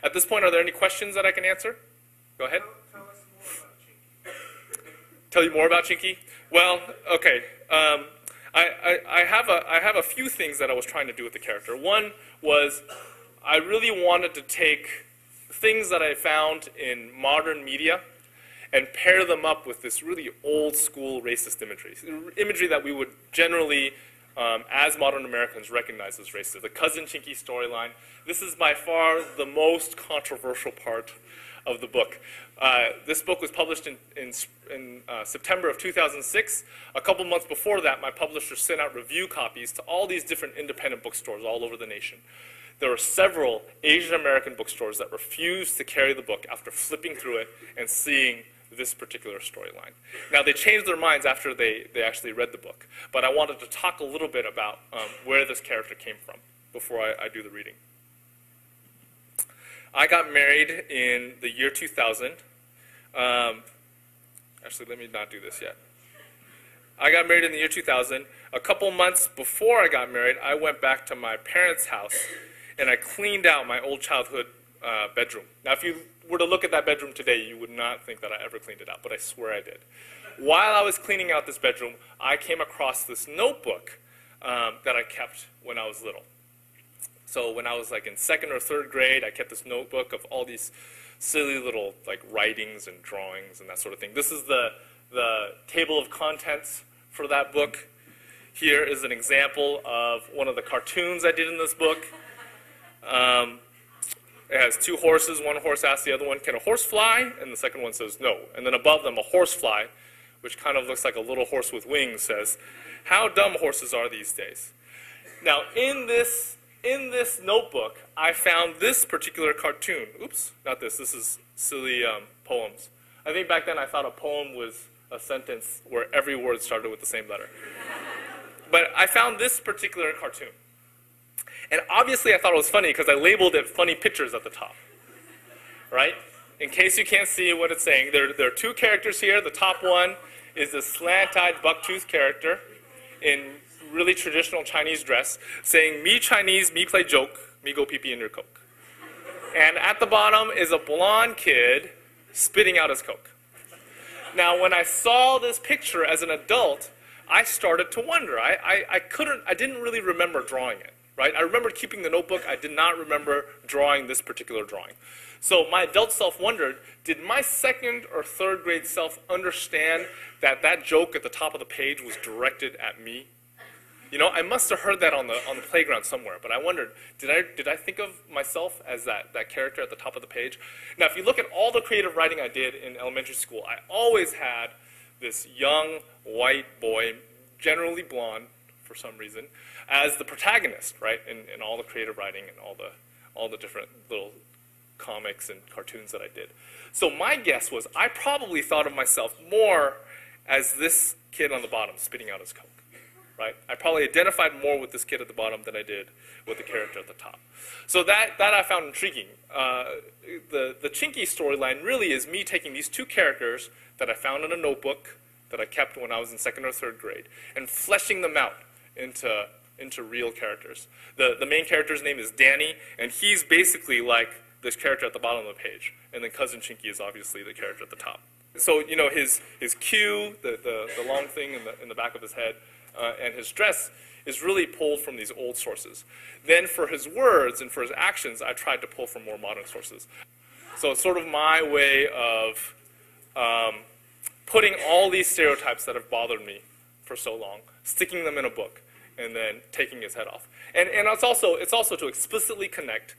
At this point, are there any questions that I can answer? Go ahead. Tell us more about Chinky. Tell you more about Chinky? Well, okay. I have a few things that I was trying to do with the character. One was I really wanted to take things that I found in modern media and pair them up with this really old school racist imagery that we would generally, as modern Americans, recognize as racist. The Cousin Chinky storyline. This is by far the most controversial part of the book. This book was published in September of 2006. A couple months before that, my publisher sent out review copies to all these different independent bookstores all over the nation. There were several Asian American bookstores that refused to carry the book after flipping through it and seeing this particular storyline. Now, they changed their minds after they actually read the book, but I wanted to talk a little bit about where this character came from before I do the reading. I got married in the year 2000. Actually, let me not do this yet. I got married in the year 2000. A couple months before I got married, I went back to my parents' house and I cleaned out my old childhood bedroom. Now, if you were to look at that bedroom today, you would not think that I ever cleaned it out, but I swear I did. While I was cleaning out this bedroom, I came across this notebook that I kept when I was little. So when I was like in 2nd or 3rd grade, I kept this notebook of all these silly little like writings and drawings and that sort of thing. This is the table of contents for that book. Here is an example of one of the cartoons I did in this book. It has 2 horses. One horse asks the other one, "Can a horse fly?" And the second one says, "No." And then above them, a horsefly, which kind of looks like a little horse with wings, says, "How dumb horses are these days." Now, in this notebook, I found this particular cartoon. Oops, not this. This is silly poems. I think back then I thought a poem was a sentence where every word started with the same letter. But I found this particular cartoon. And obviously I thought it was funny because I labeled it funny pictures at the top. Right? In case you can't see what it's saying, there are 2 characters here. The top one is a slant-eyed buck-toothed character in really traditional Chinese dress saying, "Me Chinese, me play joke, me go pee-pee in your Coke." And at the bottom is a blonde kid spitting out his Coke. Now, when I saw this picture as an adult, I started to wonder. I didn't really remember drawing it. Right? I remembered keeping the notebook. I did not remember drawing this particular drawing. So my adult self wondered, did my 2nd or 3rd grade self understand that that joke at the top of the page was directed at me? You know, I must have heard that on the playground somewhere, but I wondered, did I think of myself as that character at the top of the page? Now, if you look at all the creative writing I did in elementary school, I always had this young white boy, generally blonde for some reason, as the protagonist, right, in all the creative writing and all the different little comics and cartoons that I did. So my guess was I probably thought of myself more as this kid on the bottom spitting out his Coke, right? I probably identified more with this kid at the bottom than I did with the character at the top. So that I found intriguing. The Chinky storyline really is me taking these 2 characters that I found in a notebook that I kept when I was in 2nd or 3rd grade and fleshing them out into real characters. The main character's name is Danny, and he's basically like this character at the bottom of the page. And then Cousin Chinky is obviously the character at the top. So, you know, his cue, the long thing in the back of his head, and his dress is really pulled from these old sources. Then for his words and for his actions, I tried to pull from more modern sources. So it's sort of my way of putting all these stereotypes that have bothered me for so long, sticking them in a book, and then taking his head off. And it's also to explicitly connect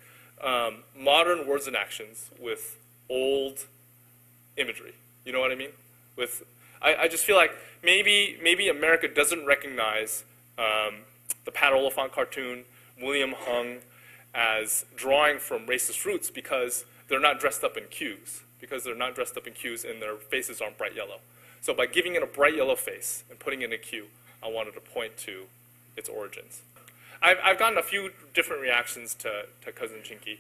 modern words and actions with old imagery. You know what I mean? I just feel like maybe America doesn't recognize the Pat Oliphant cartoon, William Hung, as drawing from racist roots because they're not dressed up in cues. Because they're not dressed up in cues and their faces aren't bright yellow. So by giving it a bright yellow face and putting it in a cue, I wanted to point to its origins. I've gotten a few different reactions to Cousin Chinky.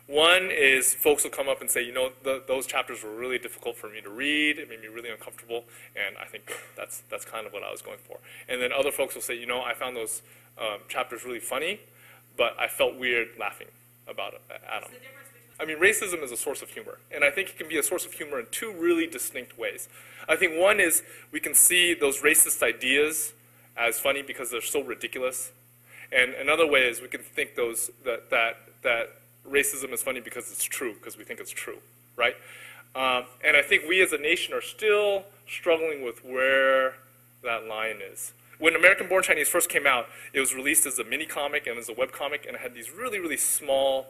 One is folks will come up and say, you know, those chapters were really difficult for me to read. It made me really uncomfortable, and I think that's kind of what I was going for. And then other folks will say, you know, I found those chapters really funny, but I felt weird laughing. Adam. I mean, racism is a source of humor, and I think it can be a source of humor in two really distinct ways. I think one is we can see those racist ideas as funny because they're so ridiculous, and another way is we can think that racism is funny because it's true, because we think it's true, right? And I think we as a nation are still struggling with where that line is. When American Born Chinese first came out, it was released as a mini comic and as a web comic, and it had these really small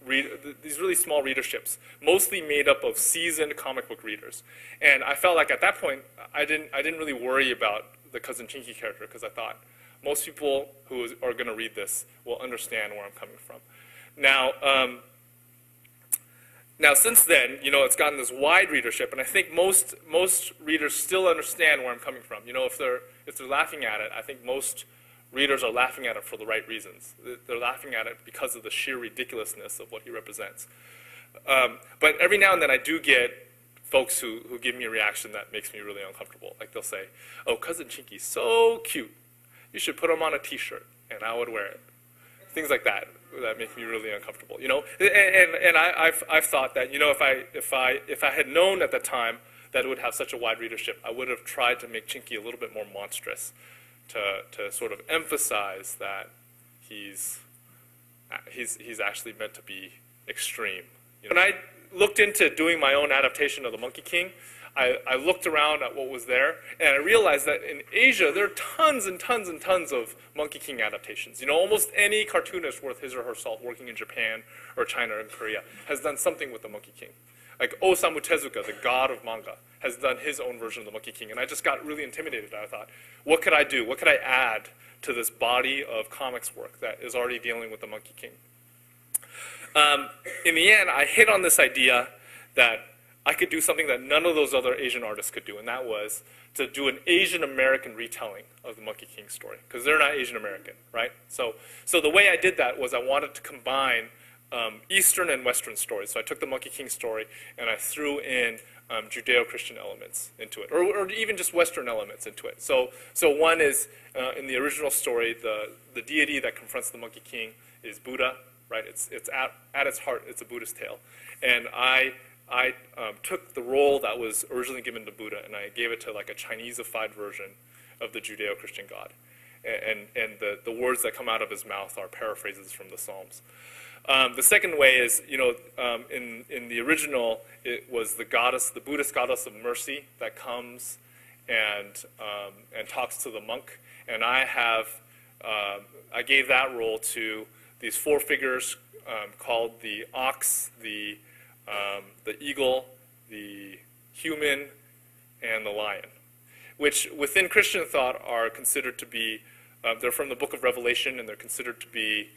readerships, mostly made up of seasoned comic book readers. And I felt like at that point, I didn't really worry about the Cousin Chinky character, because I thought most people who are going to read this will understand where I'm coming from. Now since then, it's gotten this wide readership, and I think most readers still understand where I'm coming from. If they're laughing at it, I think most readers are laughing at it for the right reasons. They're laughing at it because of the sheer ridiculousness of what he represents. But every now and then I do get folks who give me a reaction that makes me really uncomfortable. Like they'll say, "Oh, Cousin Chinky's so cute. You should put him on a T-shirt," and I would wear it. Things like that make me really uncomfortable. And I've thought that if I had known at the time that it would have such a wide readership, I would have tried to make Chinky a little bit more monstrous, to sort of emphasize that he's actually meant to be extreme. When I looked into doing my own adaptation of the Monkey King, I looked around at what was there, and I realized that in Asia, there are tons and tons and tons of Monkey King adaptations. Almost any cartoonist worth his or her salt working in Japan or China or Korea has done something with the Monkey King. Like Osamu Tezuka, the god of manga, has done his own version of the Monkey King, and I just got really intimidated. I thought, what could I do? What could I add to this body of comics work that is already dealing with the Monkey King? In the end, I hit on this idea that I could do something that none of those other Asian artists could do, and that was to do an Asian American retelling of the Monkey King story, because they're not Asian American, right? So the way I did that was I wanted to combine Eastern and Western stories. So I took the Monkey King story and I threw in Judeo-Christian elements into it, or even just Western elements into it. So one is, in the original story, the deity that confronts the Monkey King is Buddha, right? It's at its heart, it's a Buddhist tale. And I took the role that was originally given to Buddha and I gave it to like a Chinese-ified version of the Judeo-Christian God. And the words that come out of his mouth are paraphrases from the Psalms. The second way is, in the original, it was the Buddhist goddess of mercy that comes and talks to the monk. And I gave that role to these four figures called the ox, the eagle, the human, and the lion, which within Christian thought are considered to be, they're from the book of Revelation, and they're considered to be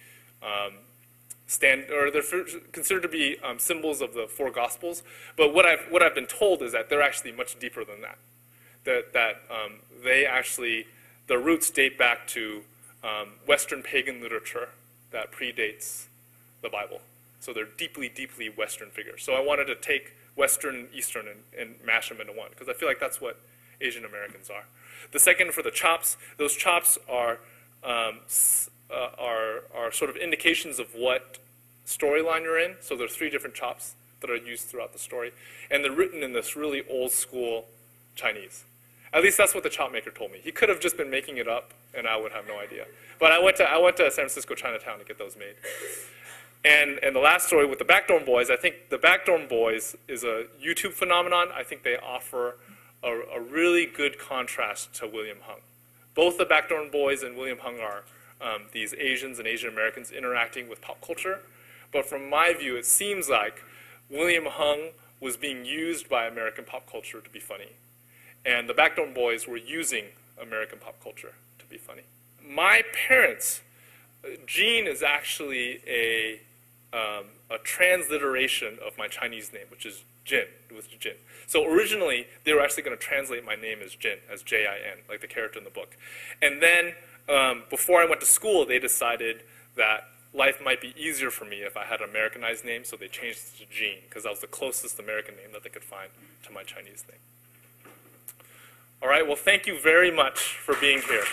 considered to be symbols of the four Gospels. But what I've been told is that they're actually much deeper than that. They actually, their roots date back to Western pagan literature that predates the Bible. So they're deeply, deeply Western figures. So I wanted to take Western and Eastern and mash them into one, because I feel like that's what Asian Americans are. The second, for the chops, those chops are sort of indications of what storyline you're in. So there's 3 different chops that are used throughout the story, and they're written in this really old school Chinese. At least that's what the chop maker told me. He could have just been making it up, and I would have no idea. But I went to San Francisco Chinatown to get those made. And the last story with the Backdorn Boys, I think the Backdorn Boys is a YouTube phenomenon. I think they offer a really good contrast to William Hung. Both the Backdorn Boys and William Hung are these Asians and Asian Americans interacting with pop culture. But from my view, it seems like William Hung was being used by American pop culture to be funny. And the Backdorn Boys were using American pop culture to be funny. My parents, Jean is actually a transliteration of my Chinese name, which is Jin. It was Jin. So originally, they were actually going to translate my name as Jin, as J-I-N, like the character in the book. And then, before I went to school, they decided that life might be easier for me if I had an Americanized name, so they changed it to Jean, because that was the closest American name that they could find to my Chinese name. All right, well, thank you very much for being here.